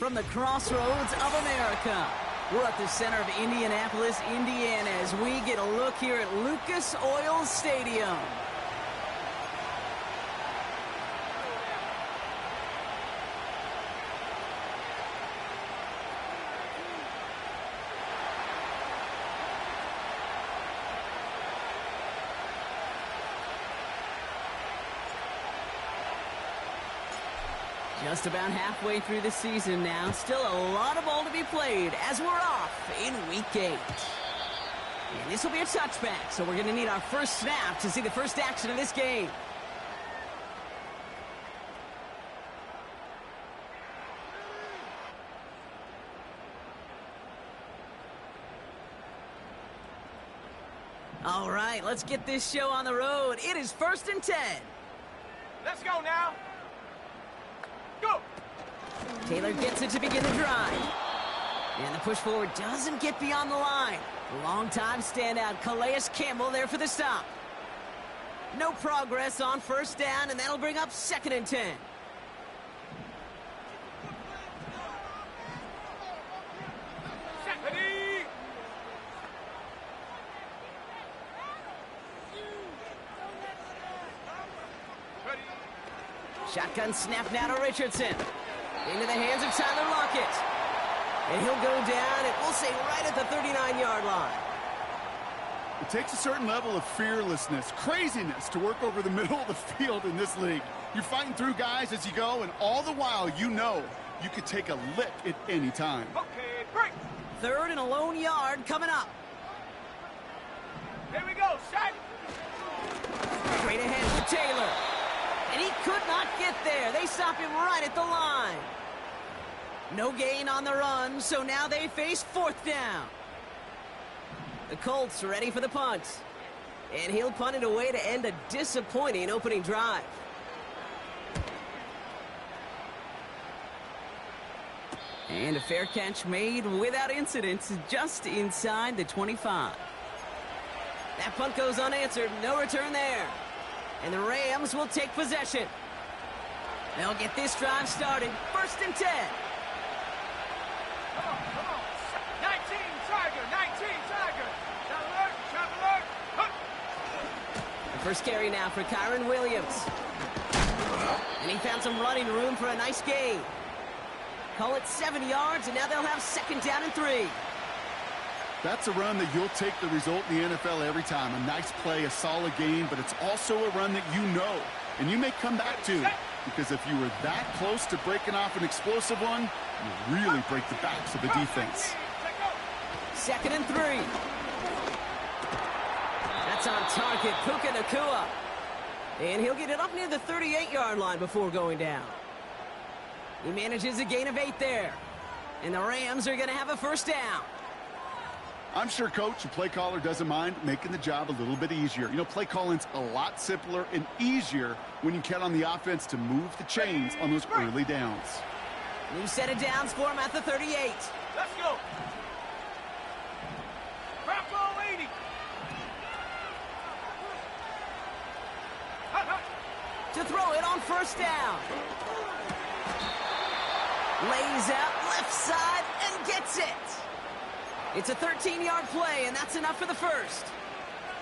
from the crossroads of America. We're at the center of Indianapolis, Indiana, as we get a look here at Lucas Oil Stadium. Just about halfway through the season now. Still a lot of ball to be played as we're off in Week 8. And this will be a touchback, so we're going to need our first snap to see the first action of this game. All right, let's get this show on the road. It is 1st and 10. Let's go now. Go! Taylor gets it to begin the drive. And the push forward doesn't get beyond the line. Long-time standout Calais Campbell there for the stop. No progress on first down, and that'll bring up 2nd and 10. Shotgun snap now to Richardson. Into the hands of Tyler Lockett. And he'll go down, and we'll say right at the 39-yard line. It takes a certain level of fearlessness, craziness to work over the middle of the field in this league. You're fighting through guys as you go, and all the while you know you could take a lick at any time. Okay, break. 3rd and a lone yard coming up. Here we go, set. Straight ahead with Taylor. And he could not get there. They stop him right at the line. No gain on the run, so now they face 4th down. The Colts are ready for the punt. And he'll punt it away to end a disappointing opening drive. And a fair catch made without incident just inside the 25. That punt goes unanswered. No return there. And the Rams will take possession. They'll get this drive started. 1st and 10. Come on. 19, Tiger, 19, Tiger. Shot alert. The first carry now for Kyron Williams. And he found some running room for a nice gain. Call it 7 yards, and now they'll have 2nd down and 3. That's a run that you'll take the result in the NFL every time. A nice play, a solid game, but it's also a run that you know, and you may come back to. Because if you were that close to breaking off an explosive one, you really break the backs of the defense. 2nd and 3. That's on target, Puka Nacua. And he'll get it up near the 38-yard line before going down. He manages a gain of 8 there. And the Rams are going to have a first down. I'm sure coach and play caller doesn't mind making the job a little bit easier. You know, play calling's a lot simpler and easier when you count on the offense to move the chains on those early downs. New set of downs for him at the 38. Let's go. Bronco 80. To throw it on first down. Lays out left side and gets it. It's a 13-yard play, and that's enough for the first.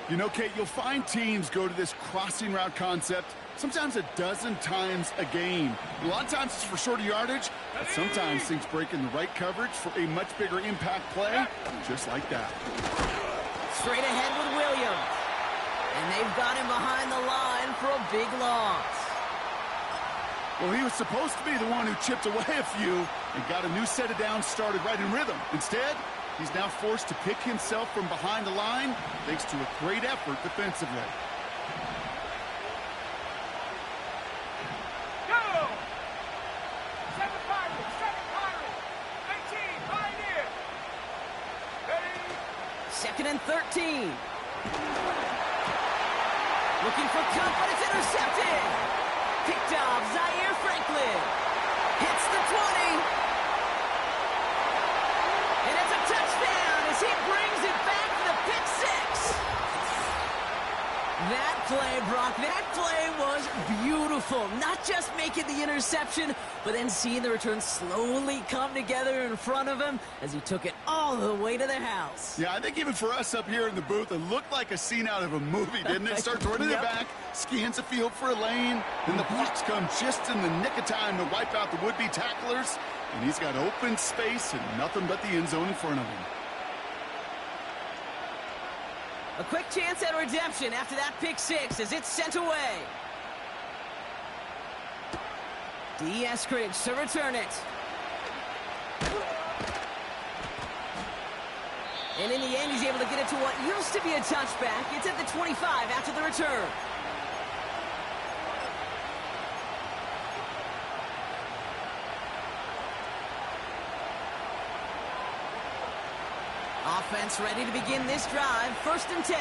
You know, Kate, you'll find teams go to this crossing route concept sometimes a dozen times a game. A lot of times it's for shorter yardage, but sometimes things break in the right coverage for a much bigger impact play, just like that. Straight ahead with Williams. And they've got him behind the line for a big loss. Well, he was supposed to be the one who chipped away a few and got a new set of downs started right in rhythm. Instead, he's now forced to pick himself from behind the line thanks to a great effort defensively. Go! 7 Pirates, 19, Pioneer. Ready? 2nd and 13. Looking for Kupp, but it's intercepted. Picked off Zaire Franklin. Hits the 20. And it's a touchdown as he brings it back to the pick 6. That play, Brock, that play was beautiful. Not just making the interception, but then seeing the return slowly come together in front of him as he took it all the way to the house. Yeah, I think even for us up here in the booth, it looked like a scene out of a movie, didn't it? Starts running it back, scans the field for a lane, then the blocks come just in the nick of time to wipe out the would-be tacklers, and he's got open space and nothing but the end zone in front of him. A quick chance at redemption after that pick six as it's sent away. D. Eskridge to return it. And in the end, he's able to get it to what used to be a touchback. It's at the 25 after the return. Offense ready to begin this drive. 1st and 10.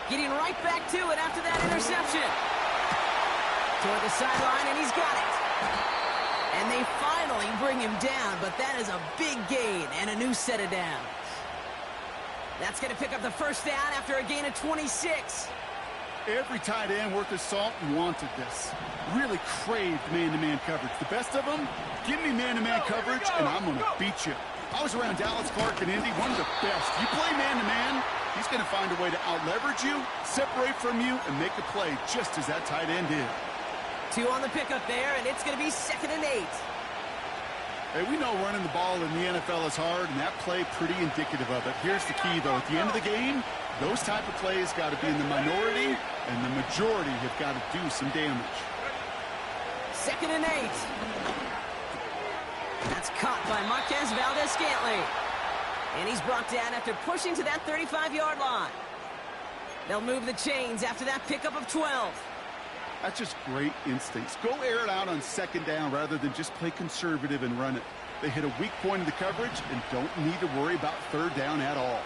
Getting right back to it after that interception. Toward the sideline, and he's got it. And they finally bring him down, but that is a big gain and a new set of downs. That's going to pick up the 1st down after a gain of 26. Every tight end worth his salt wanted this. Really craved man-to-man coverage. The best of them, give me man-to-man coverage, and I'm going to beat you. I was around Dallas Clark and Indy, one of the best. You play man-to-man, he's going to find a way to out-leverage you, separate from you, and make a play just as that tight end did. 2 on the pickup there, and it's going to be 2nd and 8. Hey, we know running the ball in the NFL is hard, and that play pretty indicative of it. Here's the key, though. At the end of the game, those type of plays got to be in the minority, and the majority have got to do some damage. 2nd and 8. That's caught by Marquez Valdes-Scantling. And he's brought down after pushing to that 35-yard line. They'll move the chains after that pickup of 12. That's just great instincts. Go air it out on 2nd down rather than just play conservative and run it. They hit a weak point in the coverage and don't need to worry about 3rd down at all.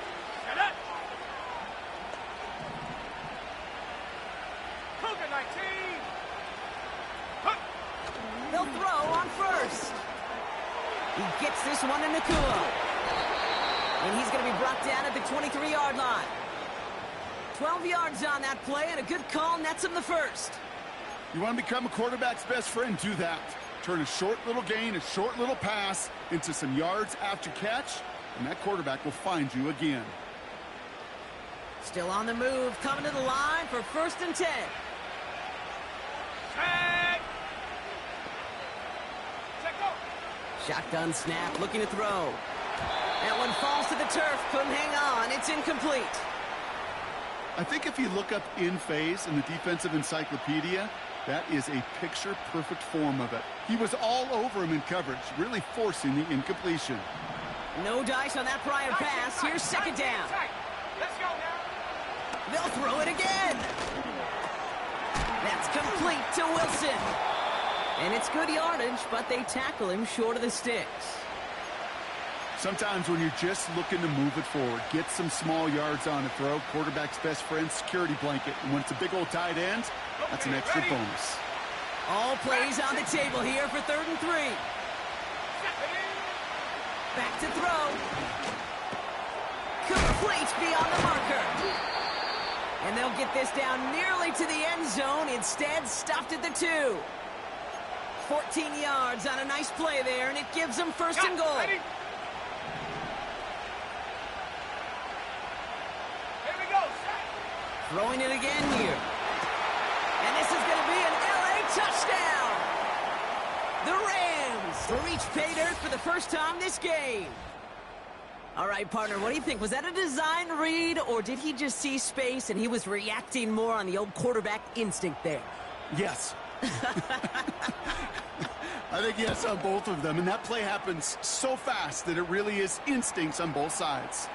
They'll throw on 1st. He gets this one to Nacua. And he's going to be brought down at the 23-yard line. 12 yards on that play, and a good call nets him the 1st. You want to become a quarterback's best friend, do that. Turn a short little gain, a short little pass into some yards after catch, and that quarterback will find you again. Still on the move, coming to the line for 1st and 10. Shotgun snap, looking to throw. That one falls to the turf, couldn't hang on, it's incomplete. I think if you look up in phase in the defensive encyclopedia, that is a picture-perfect form of it. He was all over him in coverage, really forcing the incompletion. No dice on that prior pass. Here's 2nd down. Let's go now. They'll throw it again. That's complete to Wilson. And it's good yardage, but they tackle him short of the sticks. Sometimes when you're just looking to move it forward, get some small yards on a throw, quarterback's best friend, security blanket. And when it's a big old tight end, that's an extra bonus. All plays on the table here for 3rd and 3. Back to throw. Complete beyond the marker. And they'll get this down nearly to the end zone. Instead, stopped at the 2. 14 yards on a nice play there, and it gives them 1st and goal. Ready? Here we go. Throwing it again here. And this is going to be an LA touchdown. The Rams reach pay dirt for the first time this game. All right, partner, what do you think? Was that a design read, or did he just see space and he was reacting more on the old quarterback instinct there? Yes. I think yes on both of them, and that play happens so fast that it really is instincts on both sides.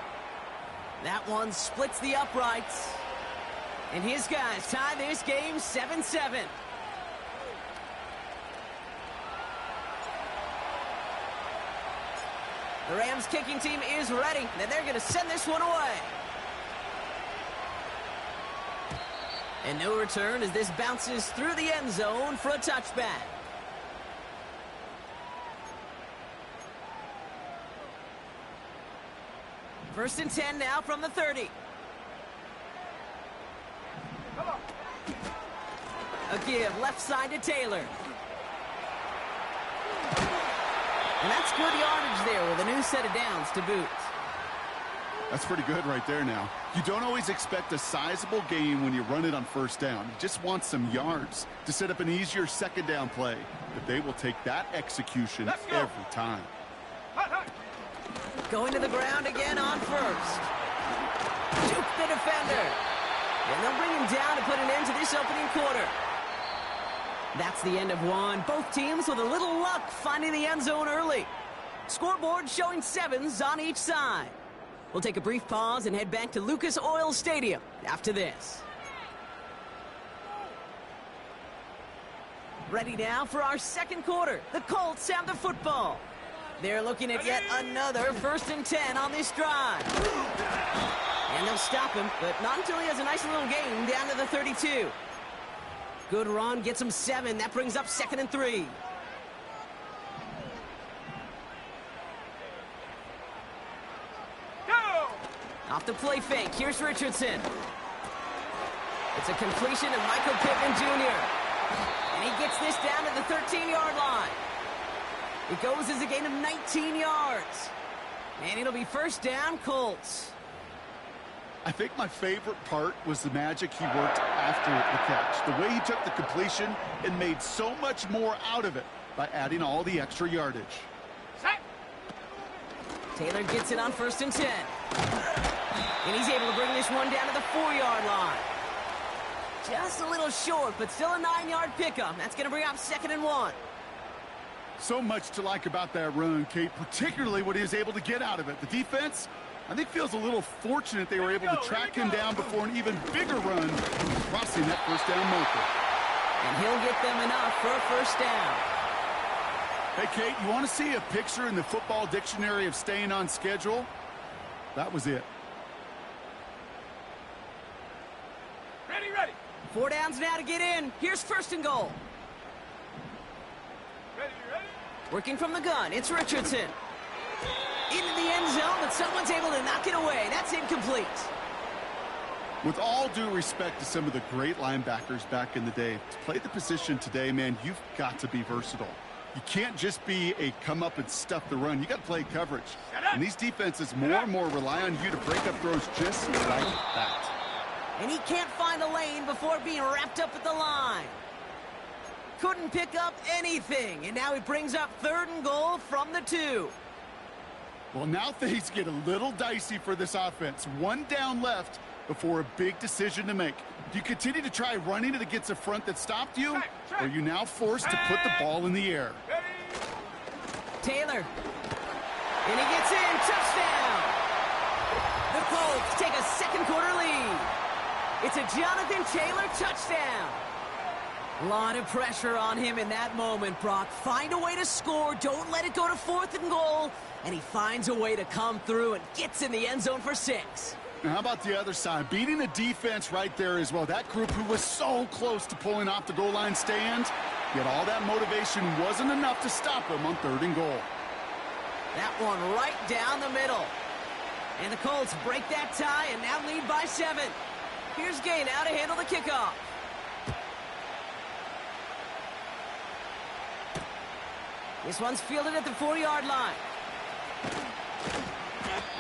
That one splits the uprights. And his guys tie this game 7-7. The Rams kicking team is ready, and they're going to send this one away. And no return as this bounces through the end zone for a touchback. First and 10 now from the 30. A give left side to Taylor. And that's good yardage there with a new set of downs to boot. That's pretty good right there now. You don't always expect a sizable gain when you run it on first down. You just want some yards to set up an easier second down play. But they will take that execution every time. Going to the ground again on first. Juke the defender. And they'll bring him down to put an end to this opening quarter. That's the end of one. Both teams with a little luck finding the end zone early. Scoreboard showing 7s on each side. We'll take a brief pause and head back to Lucas Oil Stadium after this. Ready now for our second quarter. The Colts have the football. They're looking at yet another first and 10 on this drive. And they'll stop him, but not until he has a nice little gain down to the 32. Good run, gets him 7. That brings up 2nd and 3. Go! Off the play fake, here's Richardson. It's a completion to Michael Pittman Jr. And he gets this down to the 13-yard line. It goes as a gain of 19 yards. And it'll be first down, Colts. I think my favorite part was the magic he worked after the catch. The way he took the completion and made so much more out of it by adding all the extra yardage. Set! Taylor gets it on first and 10. And he's able to bring this one down to the 4-yard line. Just a little short, but still a 9-yard pickup. That's going to bring up 2nd and 1. So much to like about that run, Kate, particularly what he was able to get out of it. The defense, I think, feels a little fortunate they were able to track him down before an even bigger run, crossing that first down marker. And he'll get them enough for a first down. Hey, Kate, you want to see a picture in the football dictionary of staying on schedule? That was it. Ready, ready. 4 downs now to get in. Here's first and goal. Ready, ready. Working from the gun, it's Richardson. Into the end zone, but someone's able to knock it away. That's incomplete. With all due respect to some of the great linebackers back in the day, to play the position today, man, you've got to be versatile. You can't just be a come up and stuff the run. You got to play coverage. And these defenses more and more rely on you to break up throws just like that. And he can't find the lane before being wrapped up at the line. Couldn't pick up anything, and now he brings up 3rd and goal from the 2. Well, now things get a little dicey for this offense. 1 down left before a big decision to make. Do you continue to try running it against a front that stopped you? Or are you now forced to put the ball in the air? Taylor. And he gets in. Touchdown. The Colts take a second quarter lead. It's a Jonathan Taylor touchdown. A lot of pressure on him in that moment, Brock. Find a way to score. Don't let it go to 4th and goal. And he finds a way to come through and gets in the end zone for 6. Now, how about the other side? Beating the defense right there as well. That group who was so close to pulling off the goal line stand, yet all that motivation wasn't enough to stop him on 3rd and goal. That one right down the middle. And the Colts break that tie and now lead by 7. Here's Gay now to handle the kickoff. This one's fielded at the 4-yard line.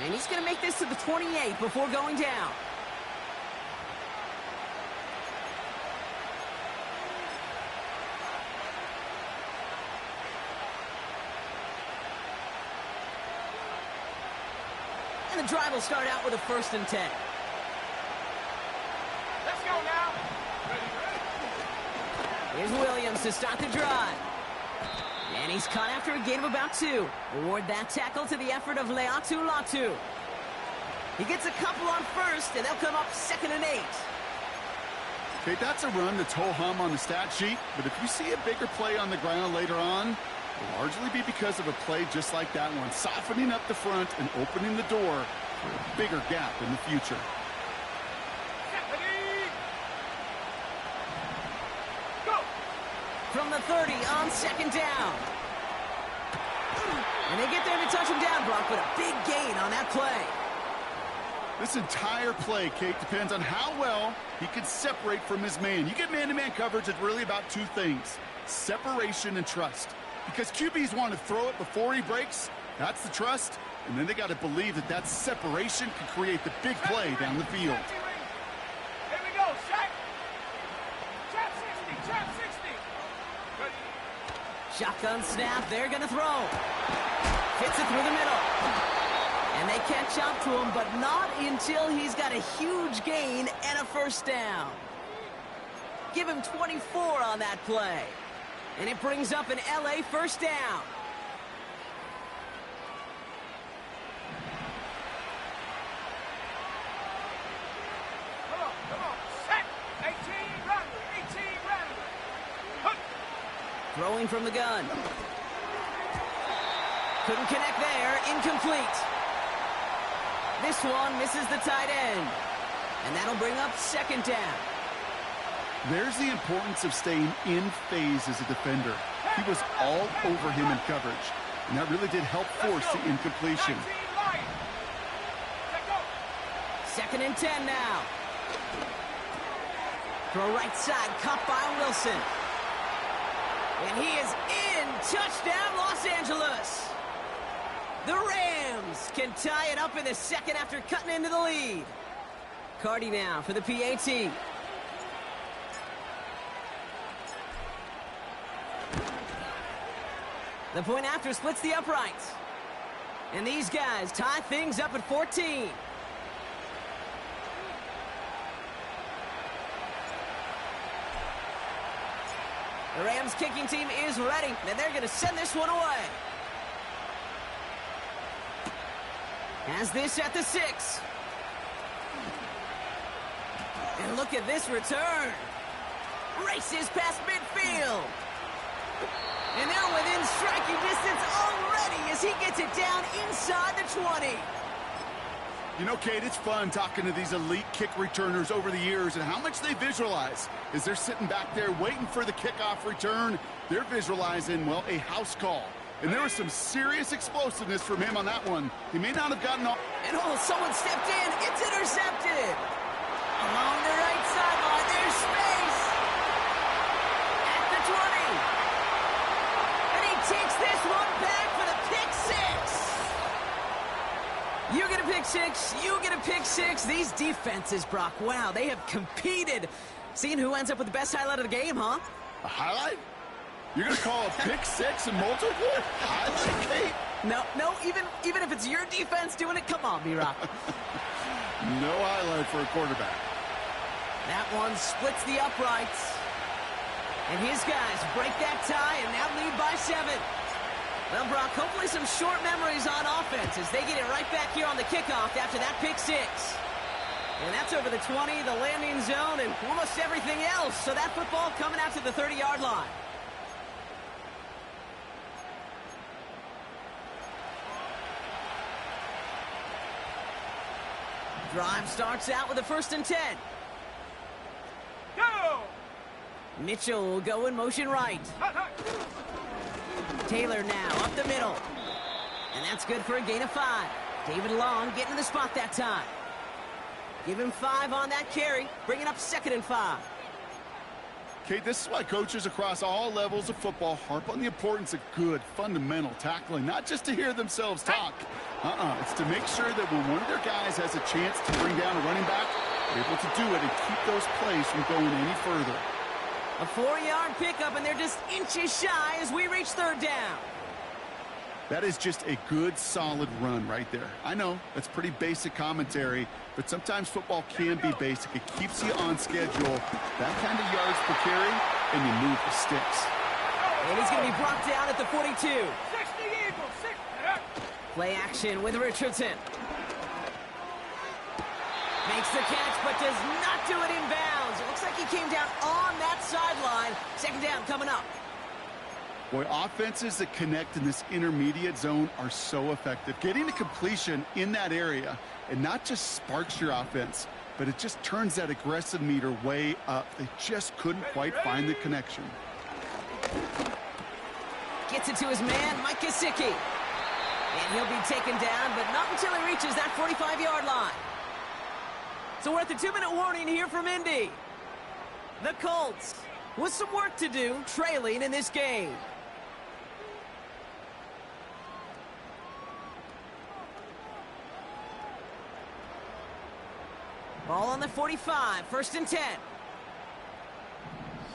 And he's going to make this to the 28 before going down. And the drive will start out with a 1st and 10. Let's go now. Ready, ready. Here's Williams to start the drive. And he's caught after a gain of about 2. Award that tackle to the effort of Leatu Latu. He gets a couple on first, and they'll come up 2nd and 8. Okay, that's a run that's ho-hum on the stat sheet, but if you see a bigger play on the ground later on, it'll largely be because of a play just like that one, softening up the front and opening the door for a bigger gap in the future. Ready. Go. From the 30 on 2nd down. And they get there to touch him down, Brock, but a big gain on that play. This entire play, Kate, depends on how well he can separate from his man. You get man-to-man coverage, it's really about two things: separation and trust. Because QBs want to throw it before he breaks. That's the trust. And then they got to believe that that separation can create the big play down the field. Here we go, Shaq. Trap 60, trap 60. Good. Shotgun snap, they're going to throw. Fits it through the middle. And they catch up to him, but not until he's got a huge gain and a first down. Give him 24 on that play. And it brings up an LA first down. Come on. Set. 18, run. 18, run. Hook. Throwing from the gun. Couldn't connect there. Incomplete. This one misses the tight end. And that'll bring up second down. There's the importance of staying in phase as a defender. He was all over him in coverage, and that really did help force the incompletion. 19 line. Let go. Second and 10 now. Throw right side, caught by Wilson. And he is in. Touchdown, Los Angeles. The Rams can tie it up in the second after cutting into the lead. Cardi now for the PAT. The point after splits the uprights. And these guys tie things up at 14. The Rams kicking team is ready, and they're going to send this one away. Has this at the 6. And look at this return. Races past midfield. And they're within striking distance already as he gets it down inside the 20. You know, Kate, it's fun talking to these elite kick returners over the years and how much they visualize. As they're sitting back there waiting for the kickoff return, they're visualizing, well, a house call. And there was some serious explosiveness from him on that one. He may not have gotten all... And someone stepped in. It's intercepted. Along the right sideline, there's space. At the 20. And he takes this one back for the pick 6. You get a pick 6. You get a pick 6. These defenses, Brock, wow, they have competed. Seeing who ends up with the best highlight of the game, huh? A highlight? You're going to call a pick 6 and multiple? Highlight, Kate? No, even if it's your defense doing it, come on, B-Rock. No highlight for a quarterback. That one splits the uprights. And his guys break that tie and now lead by 7. Well, Brock, hopefully some short memories on offense as they get it right back here on the kickoff after that pick 6. And that's over the 20, the landing zone, and almost everything else. So that football coming out to the 30-yard line. Drive starts out with a 1st and 10. Go! Mitchell will go in motion right. Taylor now up the middle. And that's good for a gain of 5. David Long getting to the spot that time. Give him 5 on that carry. Bring it up 2nd and 5. Kate, this is why coaches across all levels of football harp on the importance of good, fundamental tackling, not just to hear themselves talk. It's to make sure that when one of their guys has a chance to bring down a running back, they're able to do it and keep those plays from going any further. A 4-yard pickup, and they're just inches shy as we reach 3rd down. That is just a good, solid run right there. I know, that's pretty basic commentary, but sometimes football can be basic. It keeps you on schedule, that kind of yards per carry, and you move the sticks. And he's going to be brought down at the 42. 60 Eagles, 60. Play action with Richardson. Makes the catch, but does not do it in bounds. It looks like he came down on that sideline. 2nd down coming up. Boy, offenses that connect in this intermediate zone are so effective. Getting to completion in that area, and not just sparks your offense, but it just turns that aggressive meter way up. They just couldn't quite find the connection. Gets it to his man, Mike Gesicki. And he'll be taken down, but not until he reaches that 45-yard line. So we're at the 2-minute warning here from Indy. The Colts with some work to do, trailing in this game. Ball on the 45, 1st and 10.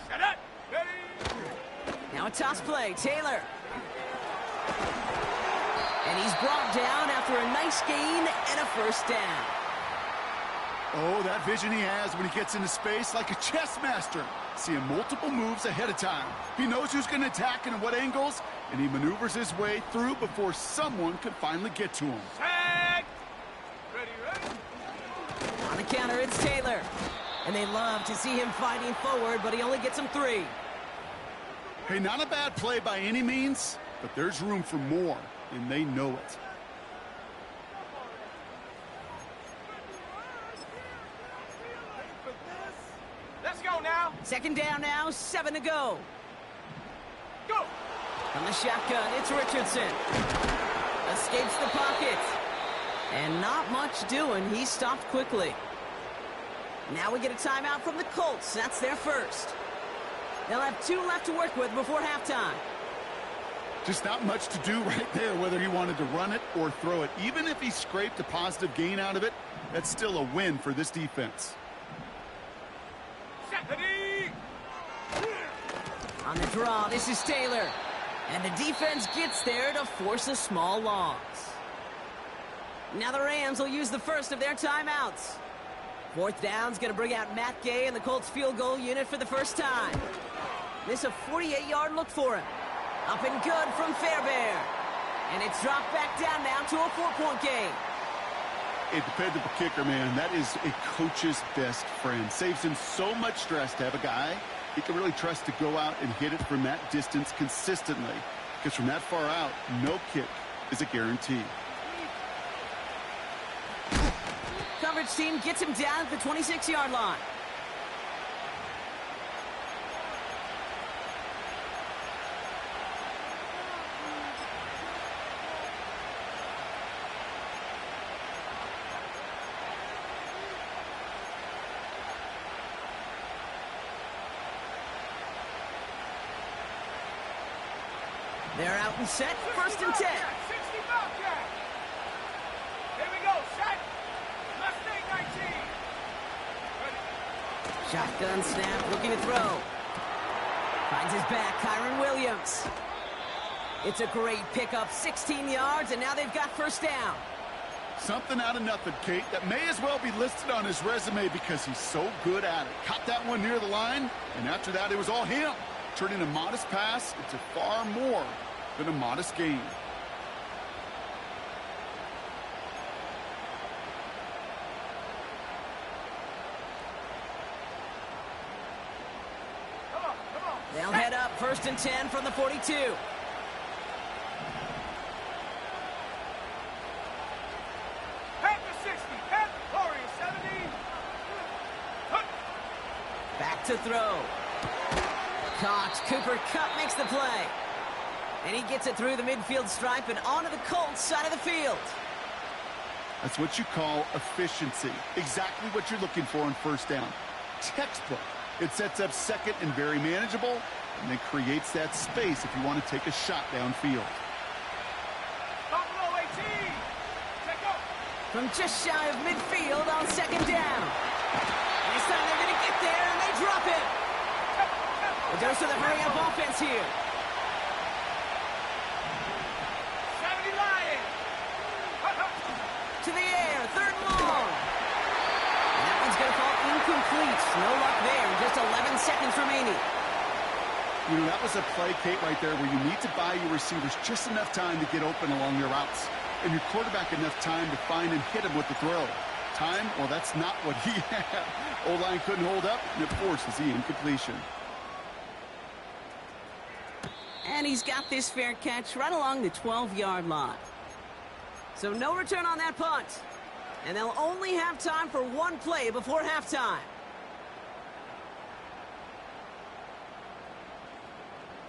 Set it. Ready. Now a toss play, Taylor. And he's brought down after a nice gain and a 1st down. Oh, that vision he has when he gets into space like a chess master. Seeing multiple moves ahead of time. He knows who's going to attack and at what angles, and he maneuvers his way through before someone can finally get to him. Set. Ready. On the counter, it's Taylor. And they love to see him fighting forward, but he only gets him 3. Hey, not a bad play by any means, but there's room for more, and they know it. Let's go now. 2nd down now, 7 to go. Go. From the shotgun, it's Richardson. Escapes the pocket. And not much doing. He stopped quickly. Now we get a timeout from the Colts. That's their first. They'll have 2 left to work with before halftime. Just not much to do right there, whether he wanted to run it or throw it. Even if he scraped a positive gain out of it, that's still a win for this defense. Ready. On the draw, this is Taylor. And the defense gets there to force a small loss. Now the Rams will use the first of their timeouts. 4th down's going to bring out Matt Gay and the Colts field goal unit for the first time. This a 48-yard look for him. Up and good from Fairbairn. And it's dropped back down now to a 4-point game. A dependable kicker, man. That is a coach's best friend. Saves him so much stress to have a guy he can really trust to go out and hit it from that distance consistently. Because from that far out, no kick is a guarantee. Coverage team gets him down at the 26-yard line. They're out and set, 1st and 10. 60 Bobcat. Here we go. Set. Mustang 19. Ready. Shotgun snap, looking to throw. Finds his back, Kyron Williams. It's a great pickup, 16 yards, and now they've got 1st down. Something out of nothing, Kate, that may as well be listed on his resume because he's so good at it. Caught that one near the line, and after that, it was all him. Turning a modest pass into far more than a modest gain. Come on. They'll head up 1st and 10 from the 42. Panther 60. Panther Warrior 70. Hunt. Back to throw. Caught. Cooper Kupp makes the play. And he gets it through the midfield stripe and onto the Colts side of the field. That's what you call efficiency. Exactly what you're looking for on 1st down. Textbook. It sets up 2nd and very manageable, and then creates that space if you want to take a shot downfield. Buffalo 18. Take up. From just shy of midfield on 2nd down. This time they're going to get there, and they drop it. A dose of the hurry-up offense here. 70 Lions. To the air, 3rd and long. And that one's going to fall incomplete. No luck there, just 11 seconds remaining. You know, that was a play, Kate, right there where you need to buy your receivers just enough time to get open along your routes. And your quarterback enough time to find and hit him with the throw. Time, well, that's not what he had. O-line couldn't hold up, and it forces the incompletion. And he's got this fair catch right along the 12-yard line. So no return on that punt. And they'll only have time for one play before halftime.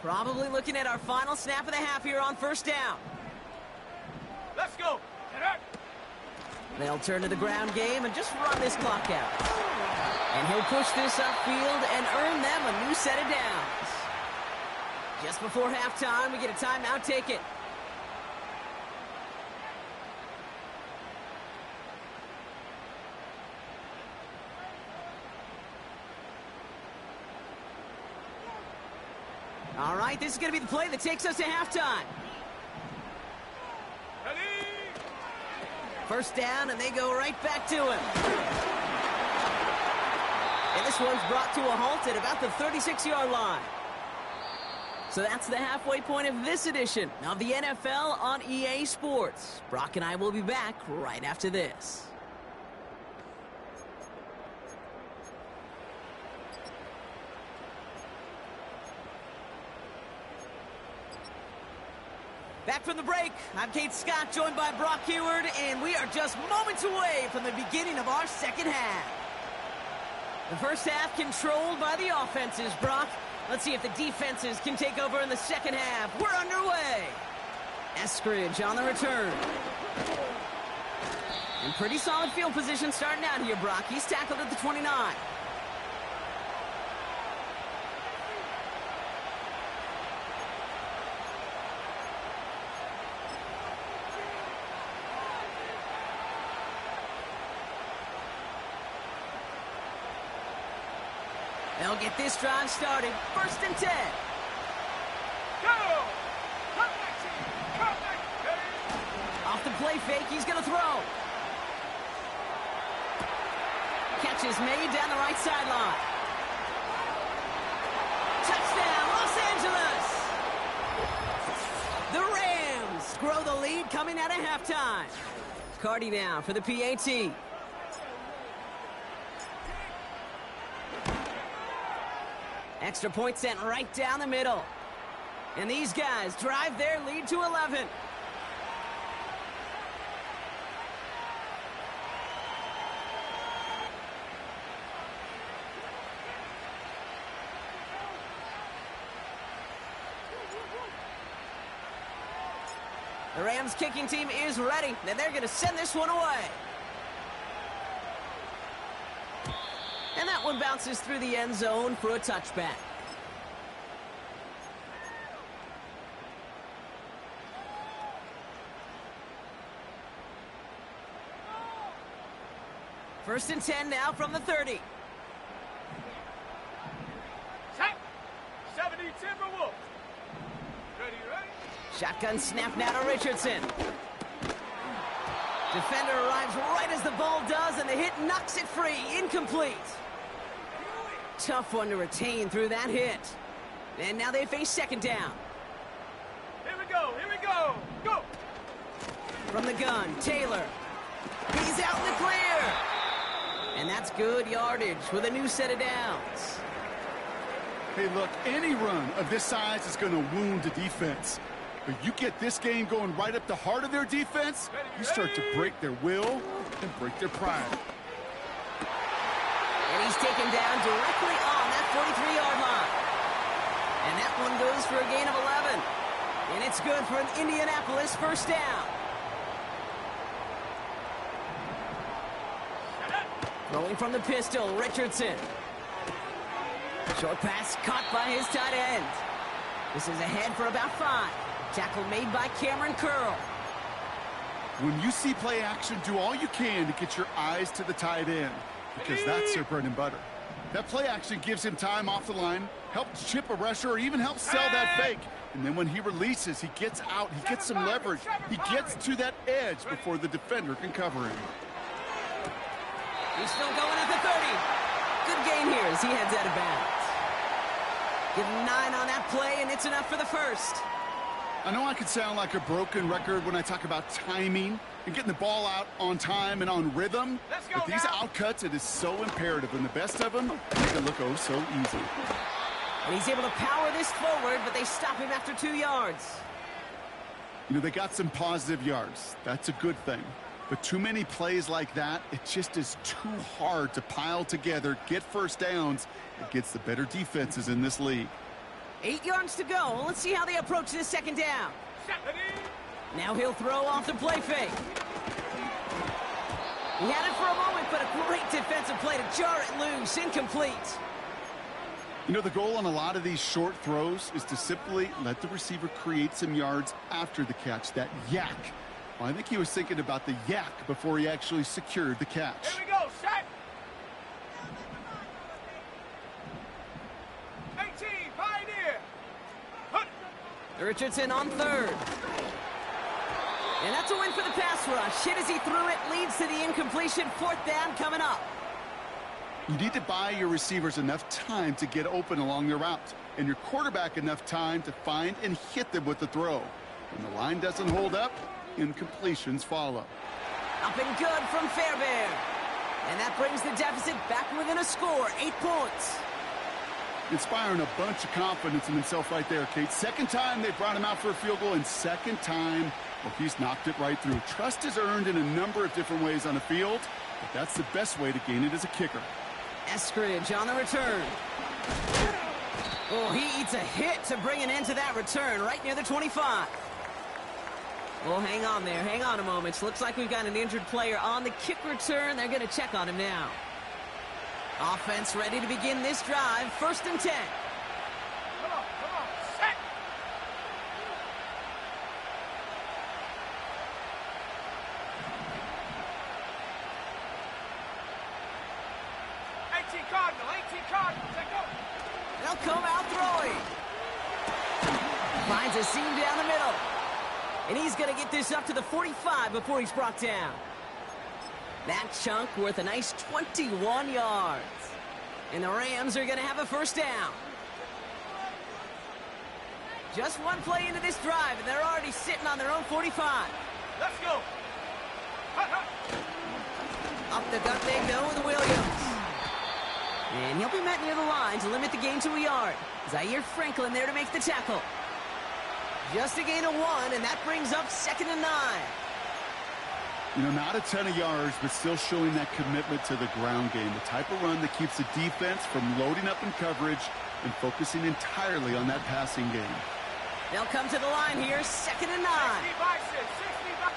Probably looking at our final snap of the half here on 1st down. Let's go. They'll turn to the ground game and just run this clock out. And he'll push this upfield and earn them a new set of downs. Just before halftime, we get a timeout. Take it. All right, this is going to be the play that takes us to halftime. First down, and they go right back to him. And this one's brought to a halt at about the 36-yard line. So that's the halfway point of this edition of the NFL on EA Sports. Brock and I will be back right after this. Back from the break, I'm Kate Scott, joined by Brock Huard, and we are just moments away from the beginning of our second half. The first half controlled by the offenses, Brock. Let's see if the defenses can take over in the second half. We're underway. Eskridge on the return. And pretty solid field position starting out here, Brock. He's tackled at the 29. They'll get this drive started. 1st and 10. Go! Come back, team! Come back, team! Off the play fake, he's going to throw. Catch is made down the right sideline. Touchdown, Los Angeles! The Rams grow the lead coming out of halftime. Cardi now for the PAT. Extra point sent right down the middle. And these guys drive their lead to 11. The Rams kicking team is ready, and they're going to send this one away. And that one bounces through the end zone for a touchback. First and 10 now from the 30. Set! 70 Timberwolves. Ready? Shotgun snap now to Richardson. Defender arrives right as the ball does, and the hit knocks it free. Incomplete. Tough one to retain through that hit. And now they face second down. Here we go, go! From the gun, Taylor. He's out in the clear. And that's good yardage with a new set of downs. Hey, look, any run of this size is going to wound the defense. But you get this game going right up the heart of their defense, you start to break their will and break their pride. And he's taken down directly on that 43-yard line. And that one goes for a gain of 11. And it's good for an Indianapolis first down. Rolling from the pistol, Richardson. Short pass caught by his tight end. This is ahead for about 5. Tackle made by Cameron Curl. When you see play action, do all you can to get your eyes to the tight end, because that's their bread and butter. That play action gives him time off the line, helps chip a rusher, or even helps sell that fake. And then when he releases, he gets out, he gets some leverage. He gets to that edge before the defender can cover him. He's still going at the 30. Good gain here as he heads out of bounds. Give him 9 on that play, and it's enough for the first. I know I could sound like a broken record when I talk about timing and getting the ball out on time and on rhythm, but these outcuts, it is so imperative, and the best of them make it look oh so easy. And he's able to power this forward, but they stop him after 2 yards. You know, they got some positive yards. That's a good thing. But too many plays like that, it just is too hard to pile together, get first downs against the better defenses in this league. 8 yards to go. Let's see how they approach this second down. Now he'll throw off the play fake. He had it for a moment, but a great defensive play to jar it loose. Incomplete. You know, the goal on a lot of these short throws is to simply let the receiver create some yards after the catch, that yak. Well, I think he was thinking about the yak before he actually secured the catch. Here we go, set. 18, Pioneer. Hunt. Richardson on third. And that's a win for the pass rush. Hit as he threw it, leads to the incompletion. Fourth down coming up. You need to buy your receivers enough time to get open along their route, and your quarterback enough time to find and hit them with the throw. When the line doesn't hold up, incompletions follow. Up and good from Fairbairn. And that brings the deficit back within a score, 8 points. Inspiring a bunch of confidence in himself right there, Kate. Second time they brought him out for a field goal, and second time, well, he's knocked it right through. Trust is earned in a number of different ways on the field, but that's the best way to gain it as a kicker. Eskridge on the return. Oh, he eats a hit to bring an end to that return right near the 25. Well, hang on there. Hang on a moment. Looks like we've got an injured player on the kick return. They're going to check on him now. Offense ready to begin this drive. 1st and 10. Come on, set. Cardinal, take go. They'll come out throwing. Finds a seam down the middle. And he's going to get this up to the 45 before he's brought down. That chunk worth a nice 21 yards. And the Rams are going to have a first down. Just one play into this drive, and they're already sitting on their own 45. Let's go. Up the gut they go with Williams. And he'll be met near the line to limit the gain to a yard. Zaire Franklin there to make the tackle. Just a gain of 1, and that brings up 2nd and 9. You know, not a ton of yards, but still showing that commitment to the ground game. The type of run that keeps the defense from loading up in coverage and focusing entirely on that passing game. They'll come to the line here, 2nd and 9. 60 by 6, 60 by...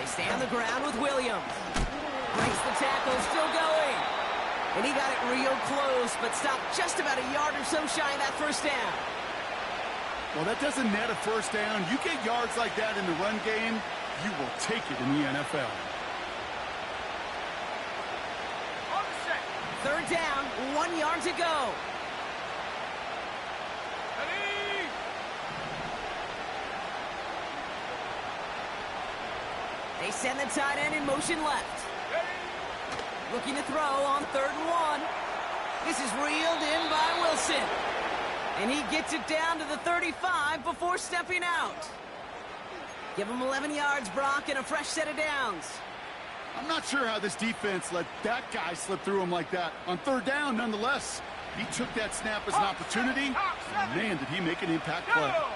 They stay on the ground with Williams. Breaks the tackle, still going. And he got it real close, but stopped just about a yard or so shy of that first down. Well, that doesn't net a first down. You get yards like that in the run game, you will take it in the NFL. On the set. 3rd down, 1 yard to go. Ready. They send the tight end in motion left. Ready. Looking to throw on 3rd and 1. This is reeled in by Wilson. And he gets it down to the 35 before stepping out. Give him 11 yards, Brock, and a fresh set of downs. I'm not sure how this defense let that guy slip through him like that. On 3rd down, nonetheless, he took that snap as an opportunity. And man, did he make an impact play. Go.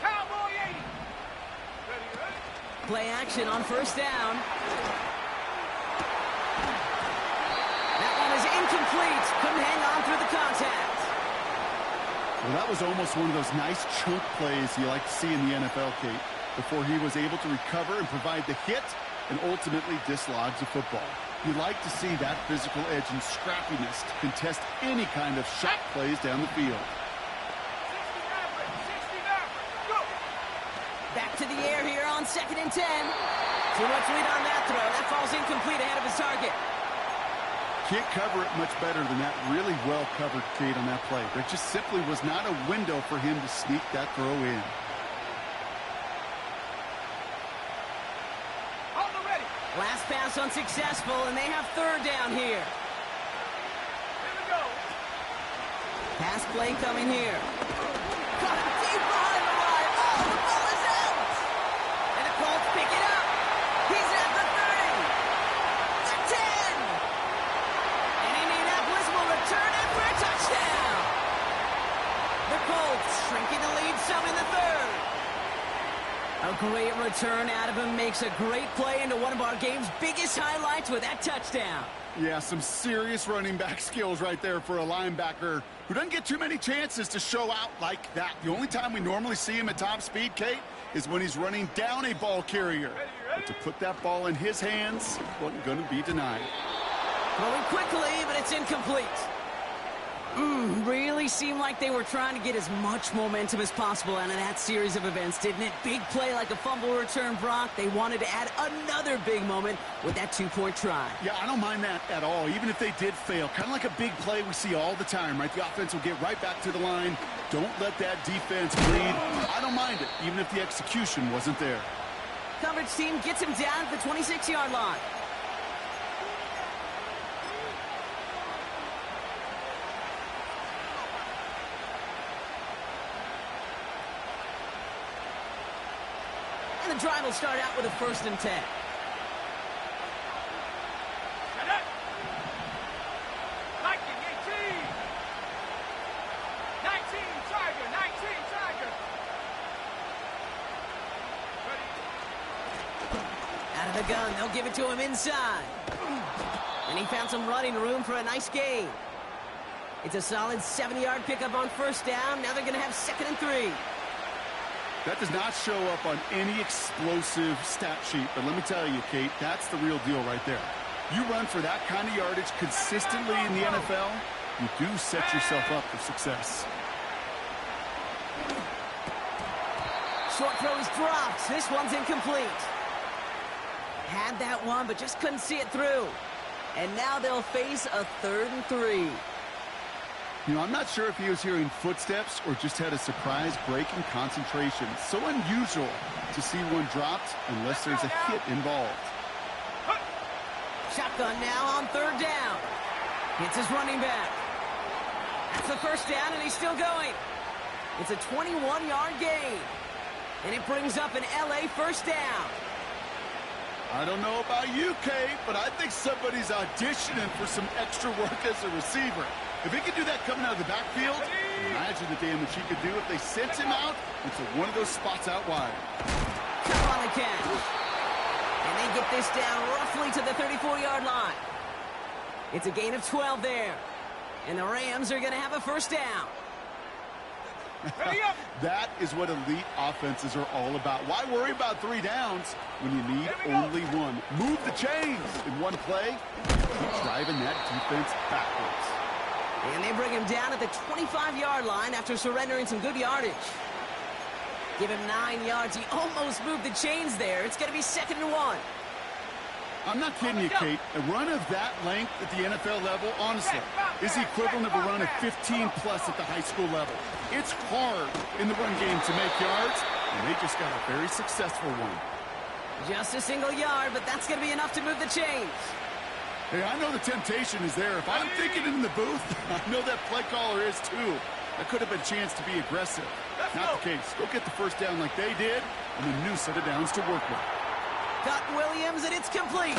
Cowboy 80. Ready. Play action on 1st down. That one is incomplete. Couldn't hang on through the contact. Well, that was almost one of those nice chunk plays you like to see in the NFL, Kate, before he was able to recover and provide the hit and ultimately dislodge the football. You like to see that physical edge and scrappiness to contest any kind of shot plays down the field. 60 Maverick, go. Back to the air here on 2nd and 10. Too much lead on that throw. That falls incomplete ahead of his target. Can't cover it much better than that really well-covered Kate on that play. There just simply was not a window for him to sneak that throw in. On the ready. Last pass unsuccessful, and they have 3rd down here. Here we go. Pass play coming here. Got him deep behind the line. Oh, the ball is out! And the Colts pick it up. He's at the 30. The 10. And Indianapolis will return it for a touchdown. The Colts shrinking the lead some in the 3rd. A great return out of him, makes a great play into one of our game's biggest highlights with that touchdown. Yeah, some serious running back skills right there for a linebacker who doesn't get too many chances to show out like that. The only time we normally see him at top speed, Kate, is when he's running down a ball carrier. But to put that ball in his hands wasn't going to be denied. Throwing quickly, but it's incomplete. Really seemed like they were trying to get as much momentum as possible out of that series of events, didn't it? Big play like a fumble return, Brock. They wanted to add another big moment with that two-point try. Yeah, I don't mind that at all, even if they did fail. Kind of like a big play we see all the time, right? The offense will get right back to the line. Don't let that defense bleed. I don't mind it, even if the execution wasn't there. Coverage team gets him down at the 26-yard line. And the drive will start out with a 1st and 10. Set up. Viking 18. 19 Tiger. 19 Tiger. Ready. Out of the gun, they'll give it to him inside. And he found some running room for a nice gain. It's a solid 70-yard pickup on 1st down. Now they're going to have 2nd and 3. That does not show up on any explosive stat sheet, but let me tell you, Kate, that's the real deal right there. You run for that kind of yardage consistently in the NFL, you do set yourself up for success. Short throw is dropped. This one's incomplete. Had that one, but just couldn't see it through. And now they'll face a 3rd and 3. You know, I'm not sure if he was hearing footsteps or just had a surprise break in concentration. So unusual to see one dropped unless there's a hit involved. Shotgun now on 3rd down. Hits his running back. That's the 1st down, and he's still going. It's a 21-yard gain. And it brings up an LA 1st down. I don't know about you, Kate, but I think somebody's auditioning for some extra work as a receiver. If he could do that coming out of the backfield, imagine the damage he could do if they sent him out into one of those spots out wide. Cup on the catch. And they get this down roughly to the 34-yard line. It's a gain of 12 there. And the Rams are going to have a 1st down. That is what elite offenses are all about. Why worry about 3 downs when you need only one? Move the chains in one play. Keep driving that defense backwards. And they bring him down at the 25-yard line after surrendering some good yardage. Give him 9 yards. He almost moved the chains there. It's going to be 2nd and 1. I'm not kidding you, Kate. A run of that length at the NFL level, honestly, is the equivalent of a run of 15-plus at the high school level. It's hard in the run game to make yards, and they just got a very successful one. Just a single yard, but that's going to be enough to move the chains. Hey, I know the temptation is there. If I'm thinking it in the booth, I know that play caller is too. That could have been a chance to be aggressive. Not the case. Go get the 1st down like they did, and a new set of downs to work with. Got Williams, and it's complete.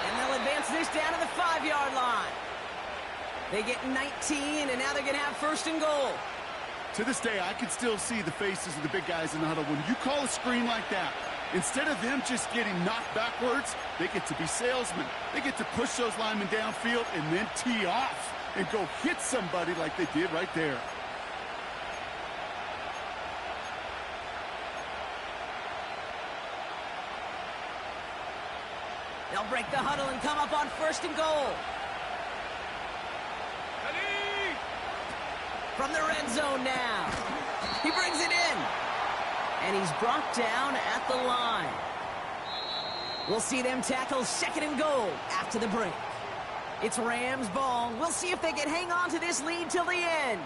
And they'll advance this down to the 5-yard line. They get 19, and now they're going to have 1st and goal. To this day, I can still see the faces of the big guys in the huddle. When you call a screen like that, instead of them just getting knocked backwards, they get to be salesmen. They get to push those linemen downfield and then tee off and go hit somebody like they did right there. They'll break the huddle and come up on 1st and goal. Ready. From the red zone now. He brings it in. And he's brought down at the line. We'll see them tackle 2nd and goal after the break. It's Rams ball. We'll see if they can hang on to this lead till the end.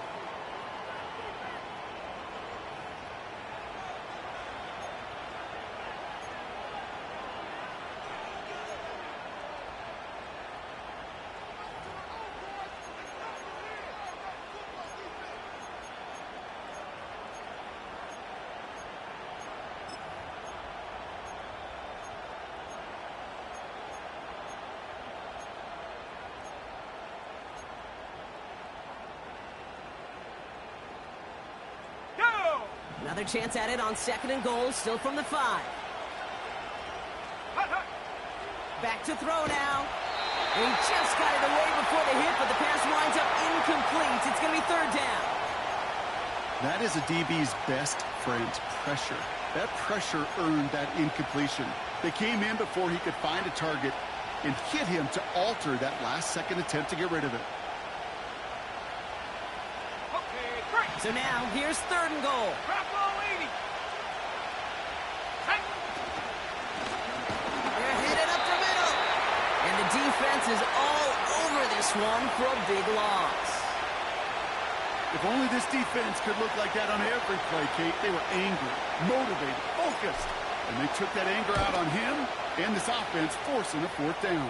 Another chance at it on 2nd and goal, still from the 5. Back to throw now. And he just got it away before the hit, but the pass winds up incomplete. It's going to be 3rd down. That is a DB's best friend, pressure. That pressure earned that incompletion. They came in before he could find a target and hit him to alter that last-second attempt to get rid of it. So now, here's 3rd and goal. They're headed up the middle. And the defense is all over this one for a big loss. If only this defense could look like that on every play, Kate. They were angry, motivated, focused. And they took that anger out on him and this offense, forcing a 4th down.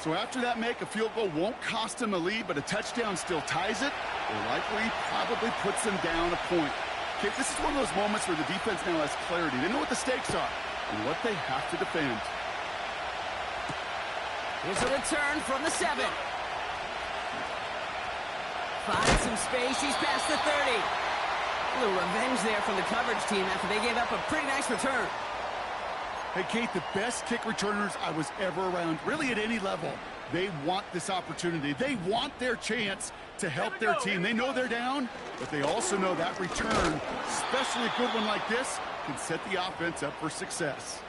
So after that make, a field goal won't cost them a lead, but a touchdown still ties it, or likely probably puts them down a point. Kate, this is one of those moments where the defense now has clarity. They know what the stakes are and what they have to defend. Here's a return from the 7. Finds some space. He's past the 30. A little revenge there from the coverage team after they gave up a pretty nice return. Hey, Kate, the best kick returners I was ever around, really at any level, they want this opportunity. They want their chance to help their team. They know they're down, but they also know that return, especially a good one like this, can set the offense up for success.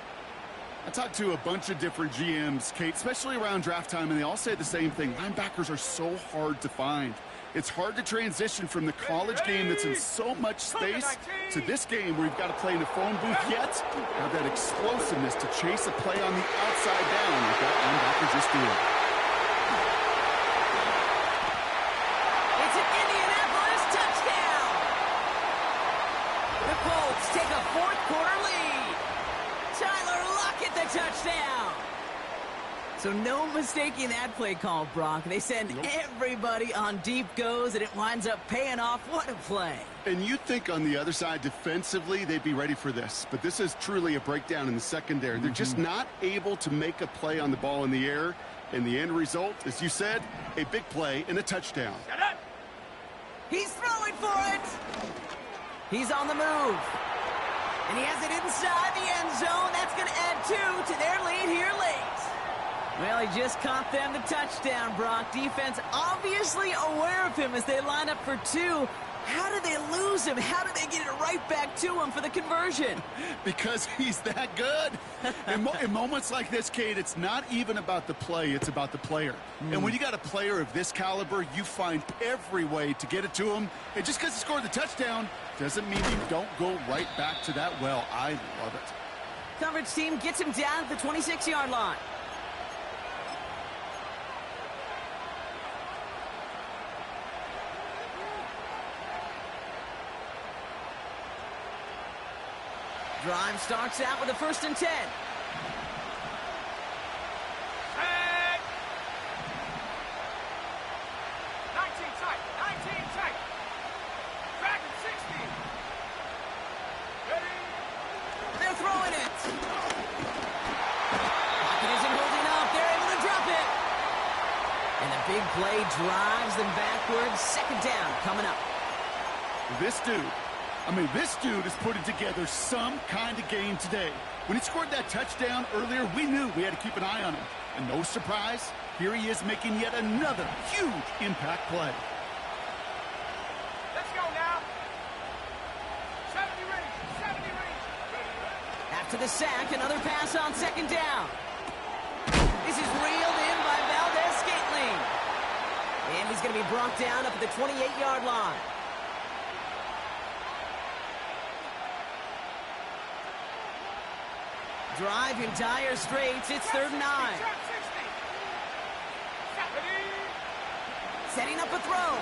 I talked to a bunch of different GMs, Kate, especially around draft time, and they all say the same thing. Linebackers are so hard to find. It's hard to transition from the college game that's in so much space to this game where you've got to play in a phone booth, yet have that explosiveness to chase a play on the outside down like that linebacker just did. It's an Indianapolis touchdown! The Colts take a 4th quarter lead. Tyler Lockett the touchdown! So no mistaking that play call, Brock. They send everybody on deep goes, and it winds up paying off. What a play. And you'd think on the other side, defensively, they'd be ready for this. But this is truly a breakdown in the secondary. They're just not able to make a play on the ball in the air. And the end result, as you said, a big play and a touchdown. He's throwing for it. He's on the move. And he has it inside the end zone. That's going to add 2 to their lead here late. Well, he just caught them the touchdown, Brock. Defense obviously aware of him as they line up for 2. How did they lose him? How did they get it right back to him for the conversion? Because he's that good. In moments like this, Kate, it's not even about the play, it's about the player. And when you got a player of this caliber, you find every way to get it to him. And just because he scored the touchdown doesn't mean you don't go right back to that well. I love it. Coverage team gets him down at the 26-yard line. Drive starts out with a 1st and 10. Set. 19 tight. 19 tight. Dragon 60. Ready. They're throwing it. Pocket isn't holding up. They're able to drop it. And the big play drives them backwards. 2nd down coming up. This dude is putting together some kind of game today. When he scored that touchdown earlier, we knew we had to keep an eye on him. And no surprise, here he is making yet another huge impact play. Let's go now. 70 range. 70 range. After the sack, another pass on 2nd down. This is reeled in by Valdez-Scantling. And he's going to be brought down up at the 28-yard line. Drive in dire straits. It's 3rd and 9. Setting up a throw.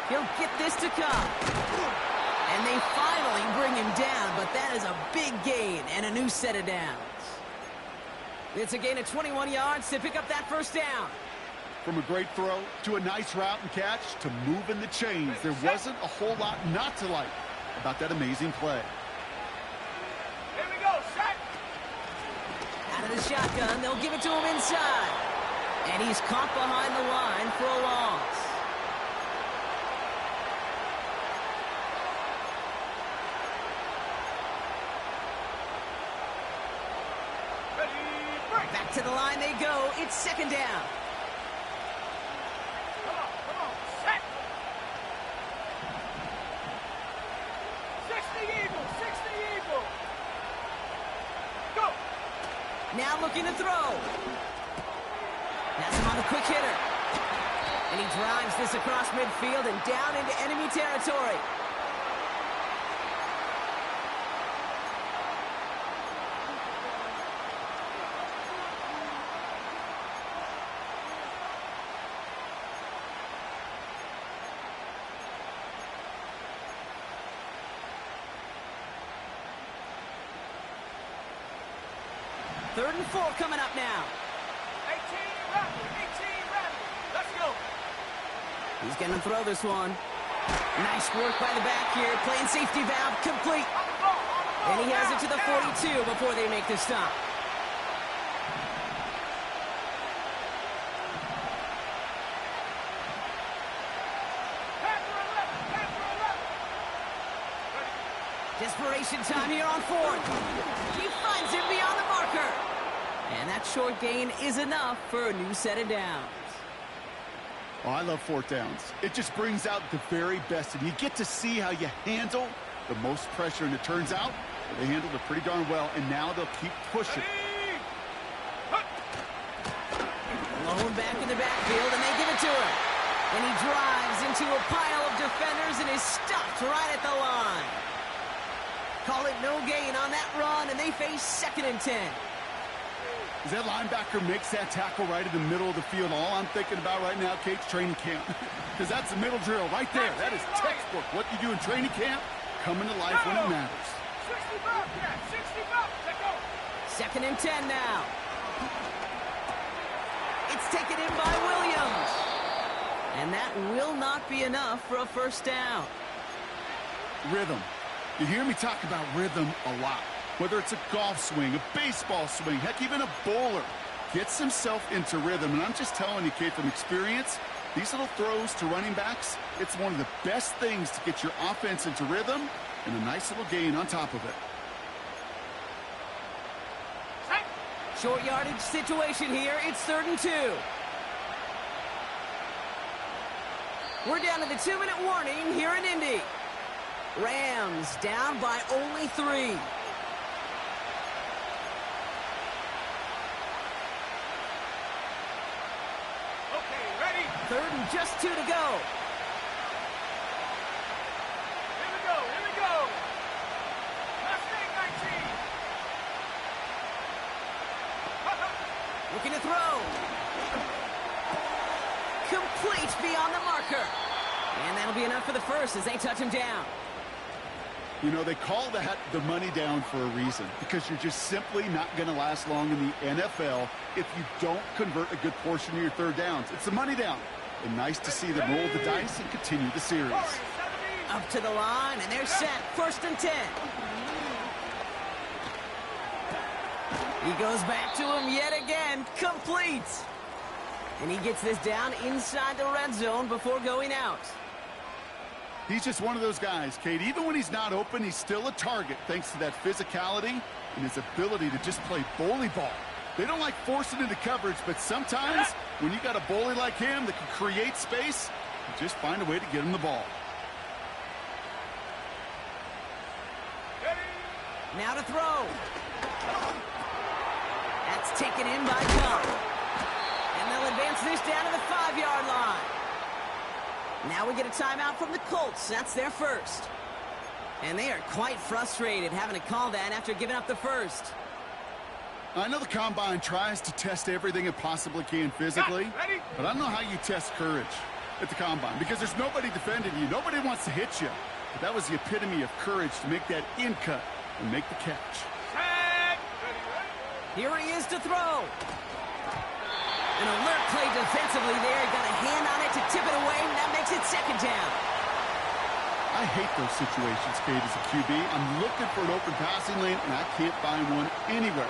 He'll get this to come. And they finally bring him down, but that is a big gain and a new set of downs. It's a gain of 21 yards to pick up that 1st down. From a great throw to a nice route and catch to moving the chains, there wasn't a whole lot not to like about that amazing play. Here we go, set. Out of the shotgun, they'll give it to him inside. And he's caught behind the line for a loss. Back to the line they go. It's second down. Come on, set. 60 Eagles, 60 Eagles. Go. Now looking to throw. That's him on the quick hitter. And he drives this across midfield and down into enemy territory. Third and 4 coming up now. 18 rapid. Let's go. He's going to throw this one. Nice work by the back here. Playing safety valve complete. On the ball. And he has it to the 42 before they make the stop. Desperation time here on fourth. He finds him beyond the marker. And that short gain is enough for a new set of downs. Oh, I love fourth downs. It just brings out the very best, and you get to see how you handle the most pressure, and it turns out they handled it pretty darn well, and now they'll keep pushing. Blown back in the backfield, and they give it to him. And he drives into a pile of defenders and is stopped right at the line. Call it no gain on that run, and they face 2nd and 10. As that linebacker makes that tackle right in the middle of the field, all I'm thinking about right now, Kate's training camp. Because that's the middle drill right there. That is textbook. What you do in training camp, coming to life when it matters. 65, yeah, 65. Let go. 2nd and 10 now. It's taken in by Williams. And that will not be enough for a first down. Rhythm. You hear me talk about rhythm a lot. Whether it's a golf swing, a baseball swing, heck, even a bowler gets himself into rhythm. And I'm just telling you, Kate, from experience, these little throws to running backs, it's one of the best things to get your offense into rhythm and a nice little gain on top of it. Short yardage situation here. It's 3rd and 2. We're down to the 2-minute warning here in Indy. Rams down by only 3. Okay, ready? 3rd and just 2 to go. Here we go. Mustang 19. Looking to throw. Complete beyond the marker. And that'll be enough for the first as they touch him down. You know, they call that the money down for a reason, because you're just simply not going to last long in the NFL if you don't convert a good portion of your third downs. It's the money down. And nice to see them roll the dice and continue the series. Up to the line, and they're set. 1st and 10. He goes back to him yet again. Complete. And he gets this down inside the red zone before going out. He's just one of those guys, Kate. Even when he's not open, he's still a target thanks to that physicality and his ability to just play bully ball. They don't like forcing into coverage, but sometimes when you got a bully like him that can create space, you just find a way to get him the ball. Now to throw. That's taken in by Cobb. And they'll advance this down to the 5-yard line. Now we get a timeout from the Colts. That's their first. And they are quite frustrated having to call that after giving up the first. I know the Combine tries to test everything it possibly can physically, but I don't know how you test courage at the Combine, because there's nobody defending you. Nobody wants to hit you. But that was the epitome of courage to make that in cut and make the catch. Here he is to throw. An alert play defensively there. Got a hand on it to tip it away, and that makes it 2nd down. I hate those situations, Kate, as a QB. I'm looking for an open passing lane, and I can't find one anywhere.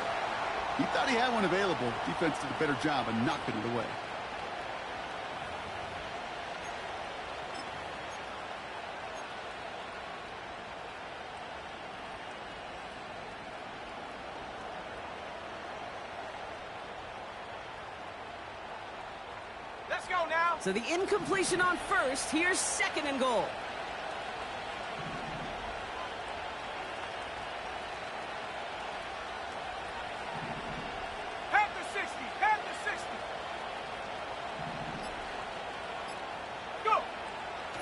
He thought he had one available. Defense did a better job of knocking it away. go now. So the incompletion on first. Here's second and goal. At the 60. At the 60. Go.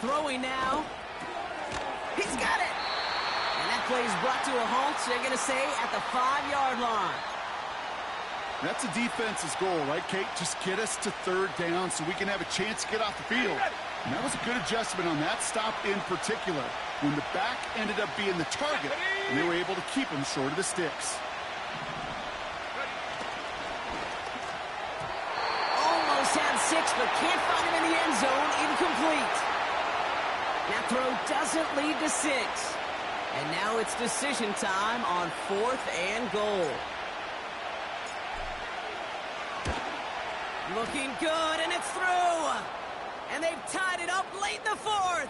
Throwing now. He's got it. And that play is brought to a halt. They're going to say at the 5-yard line. That's a defense's goal, right, Kate? Just get us to third down so we can have a chance to get off the field. And that was a good adjustment on that stop in particular, when the back ended up being the target, and they were able to keep him short of the sticks. Almost had 6, but can't find him in the end zone. Incomplete. That throw doesn't lead to 6. And now it's decision time on 4th and goal. Looking good, and it's through. And they've tied it up late in the 4th.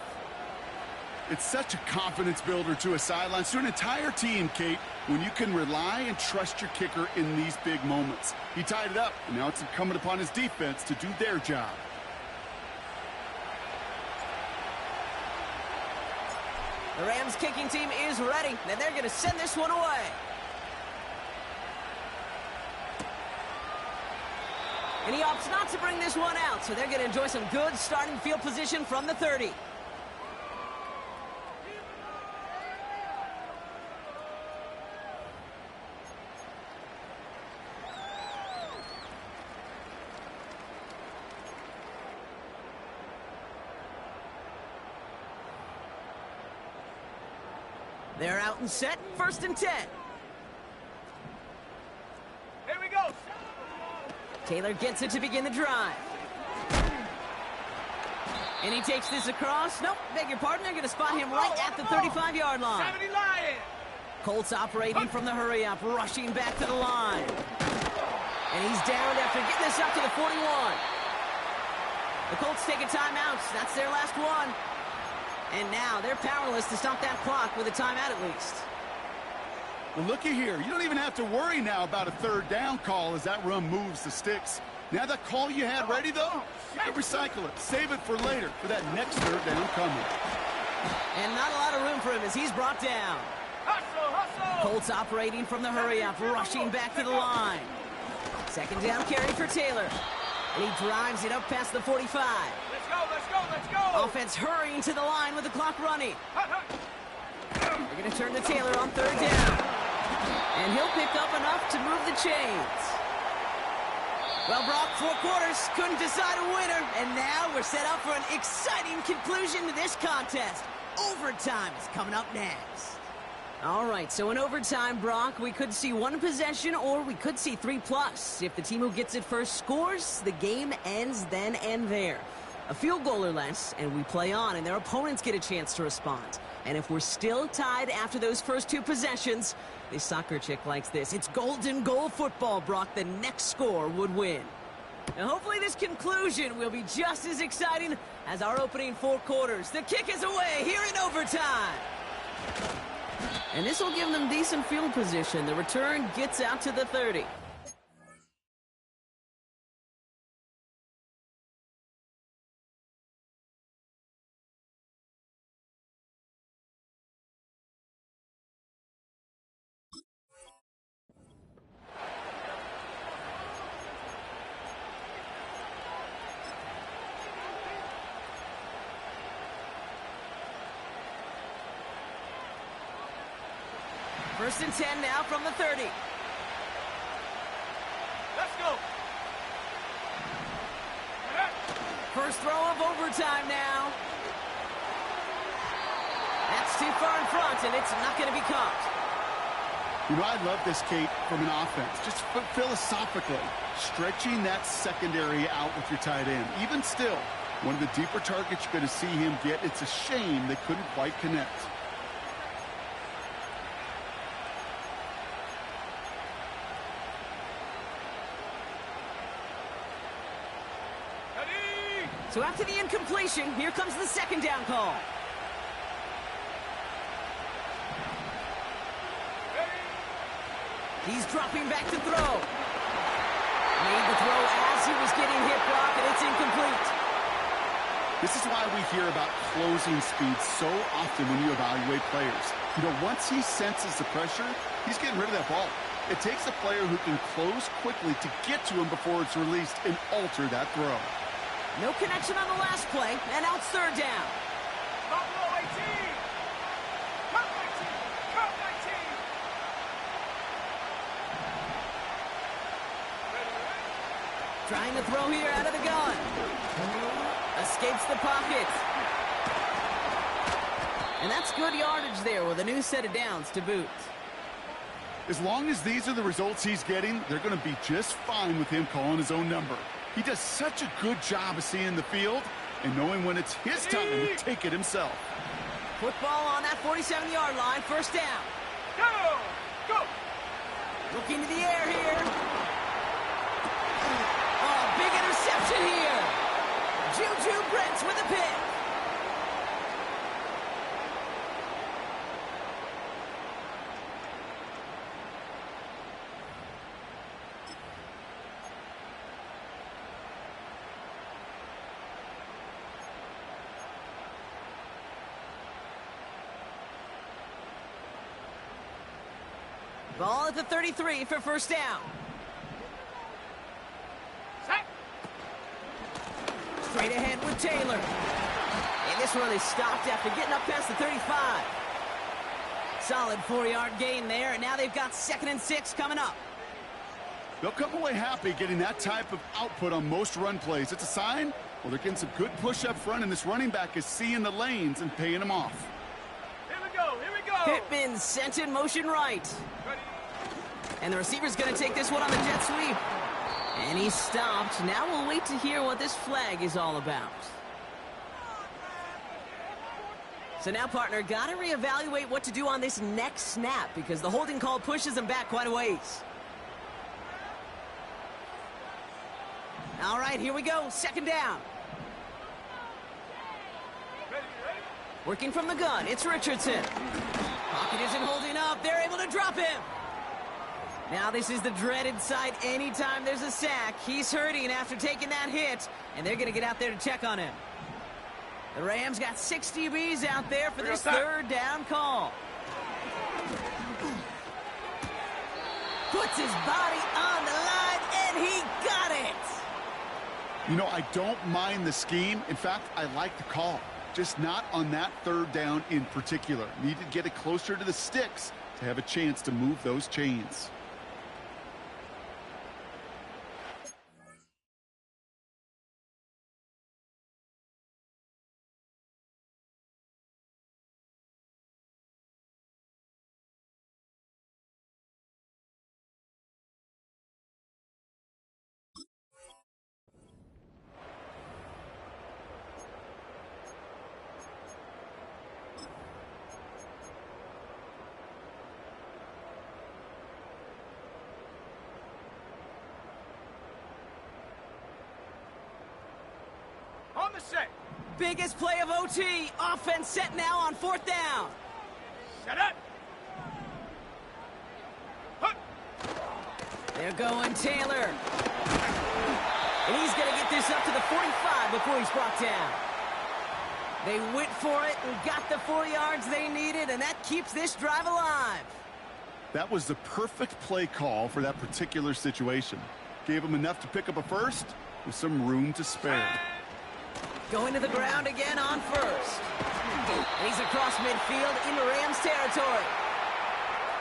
It's such a confidence builder to a sideline, to an entire team, Kate, when you can rely and trust your kicker in these big moments. He tied it up, and now it's incumbent upon his defense to do their job. The Rams kicking team is ready, and they're going to send this one away. And he opts not to bring this one out, so they're going to enjoy some good starting field position from the 30. They're out and set, 1st and 10. Here we go. Taylor gets it to begin the drive. And he takes this across. Nope, beg your pardon. They're going to spot him right at the 35-yard line. 70 Lion. Colts operating from the hurry-up, rushing back to the line. And he's down after getting this up to the 41. The Colts take a timeout. That's their last one. And now they're powerless to stop that clock with a timeout at least. Well, looky here. You don't even have to worry now about a third down call as that run moves the sticks. Now that call you had ready, though, you can recycle it. Save it for later for that next third down coming. And not a lot of room for him as he's brought down. Hustle, hustle. Colts operating from the hurry-up, rushing back to the line. Second down carry for Taylor. And he drives it up past the 45. Let's go, let's go, let's go. Offense hurrying to the line with the clock running. They're going to turn to Taylor on third down. And he'll pick up enough to move the chains. Well, Brock, 4 quarters, couldn't decide a winner. And now we're set up for an exciting conclusion to this contest. Overtime is coming up next. All right, so in overtime, Brock, we could see 1 possession or we could see 3+. If the team who gets it first scores, the game ends then and there. A field goal or less, and we play on, and their opponents get a chance to respond. And if we're still tied after those first 2 possessions, this soccer chick likes this. It's golden goal football, Brock. The next score would win. Now, hopefully this conclusion will be just as exciting as our opening 4 quarters. The kick is away here in overtime. And this will give them decent field position. The return gets out to the 30. First and 10 now from the 30. Let's go. First throw of overtime now. That's too far in front, and it's not going to be caught. You know, I love this, Kate, from an offense. Just philosophically, stretching that secondary out with your tight end. Even still, one of the deeper targets you're going to see him get. It's a shame they couldn't quite connect. So after the incompletion, here comes the second down call. He's dropping back to throw. Made the throw as he was getting hit, Brock, and it's incomplete. This is why we hear about closing speed so often when you evaluate players. You know, once he senses the pressure, he's getting rid of that ball. It takes a player who can close quickly to get to him before it's released and alter that throw. No connection on the last play, and now it's third down. Buffalo 18. Cut 19. Cut 19. Trying to throw here out of the gun. Escapes the pocket. And that's good yardage there with a new set of downs to boot. As long as these are the results he's getting, they're going to be just fine with him calling his own number. He does such a good job of seeing the field and knowing when it's his time to take it himself. Football on that 47-yard line, first down. Go! Go! Looking to the air here. Oh, big interception here. Juju Brents with a pick. Ball at the 33 for first down. Set. Straight ahead with Taylor. And this one is stopped after getting up past the 35. Solid 4-yard gain there, and now they've got 2nd and 6 coming up. They'll come away happy getting that type of output on most run plays. It's a sign, well, they're getting some good push up front, and this running back is seeing the lanes and paying them off. Here we go. Here we go. Pittman sent in motion right. Ready. And the receiver's going to take this one on the jet sweep. And he's stopped. Now we'll wait to hear what this flag is all about. So now, partner, got to reevaluate what to do on this next snap because the holding call pushes him back quite a ways. All right, here we go. 2nd down. Ready, ready. Working from the gun, it's Richardson. Pocket isn't holding up. They're able to drop him. Now this is the dreaded sight anytime there's a sack. He's hurting after taking that hit, and they're going to get out there to check on him. The Rams got 6 DBs out there for this 3rd down call. Puts his body on the line, and he got it. You know, I don't mind the scheme. In fact, I like the call. Just not on that 3rd down in particular. Need to get it closer to the sticks to have a chance to move those chains. On the set. Biggest play of OT. Offense set now on 4th down. Set up. Hut. They're going Taylor. And he's going to get this up to the 45 before he's brought down. They went for it and got the 4 yards they needed, and that keeps this drive alive. That was the perfect play call for that particular situation. Gave him enough to pick up a first with some room to spare. Going to the ground again on first. And he's across midfield into Rams territory.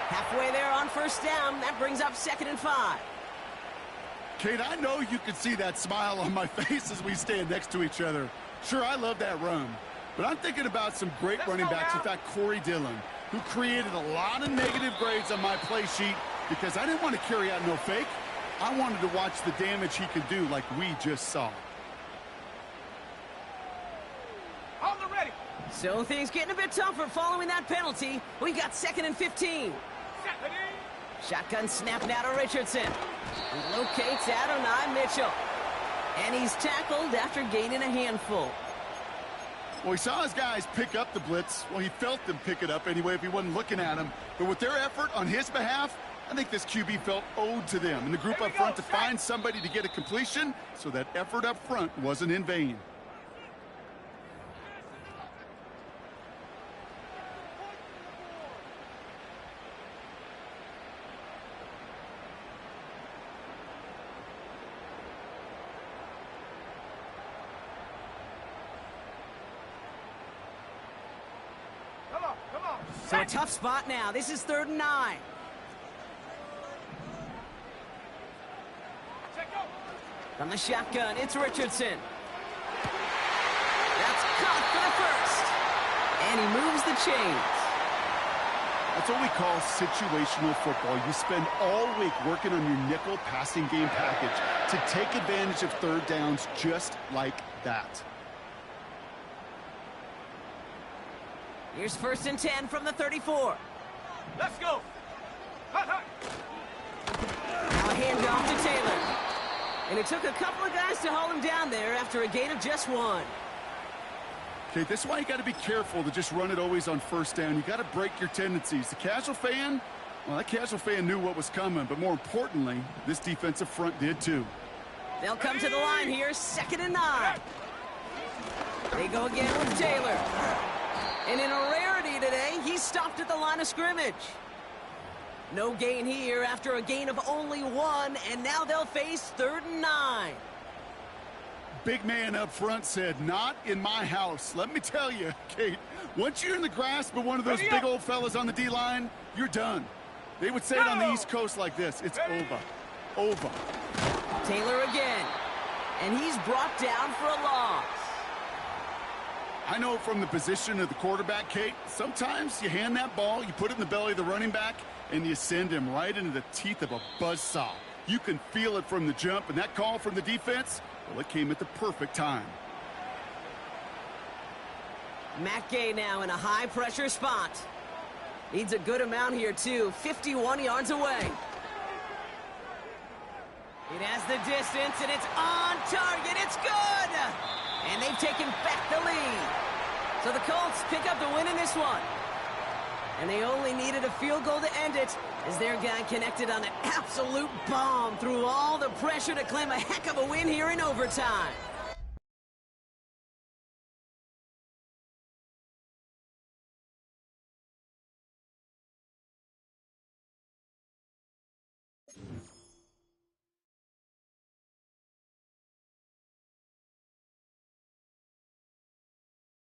Halfway there on first down. That brings up 2nd and 5. Kate, I know you can see that smile on my face as we stand next to each other. Sure, I love that run. But I'm thinking about some great running backs. In fact, Corey Dillon, who created a lot of negative grades on my play sheet because I didn't want to carry out no fake. I wanted to watch the damage he could do like we just saw. On the ready. So things getting a bit tougher following that penalty. We got 2nd and 15. Set, ready. Shotgun snap now to Richardson. He locates Adonai Mitchell. And he's tackled after gaining a handful. Well, he saw his guys pick up the blitz. Well, he felt them pick it up anyway if he wasn't looking at him. But with their effort on his behalf, I think this QB felt owed to them and the group up front to find somebody to get a completion, so that effort up front wasn't in vain. So a tough spot now. This is 3rd and 9. From the shotgun, it's Richardson. That's caught for the first. And he moves the chains. That's what we call situational football. You spend all week working on your nickel passing game package to take advantage of 3rd downs just like that. Here's 1st and 10 from the 34. Let's go. Hot, hot. Now a handoff to Taylor. And it took a couple of guys to haul him down there after a gain of just 1. Okay, this is why you got to be careful to just run it always on 1st down. You got to break your tendencies. The casual fan, well, that casual fan knew what was coming, but more importantly, this defensive front did too. They'll come to the line here, 2nd and 9. They go again with Taylor. And in a rarity today, he's stopped at the line of scrimmage. No gain here after a gain of only 1, and now they'll face 3rd and 9. Big man up front said, not in my house. Let me tell you, Kate, once you're in the grasp of one of those big old fellas on the D-line, you're done. They would say it on the East Coast like this, it's over. Over. Taylor again, and he's brought down for a loss. I know from the position of the quarterback, Kate, sometimes you hand that ball, you put it in the belly of the running back, and you send him right into the teeth of a buzzsaw. You can feel it from the jump, and that call from the defense, well, it came at the perfect time. Matt Gay now in a high-pressure spot. Needs a good amount here, too. 51 yards away. It has the distance, and it's on target. It's good! And they've taken back the lead. So the Colts pick up the win in this one. And they only needed a field goal to end it, as their guy connected on an absolute bomb through all the pressure to claim a heck of a win here in overtime.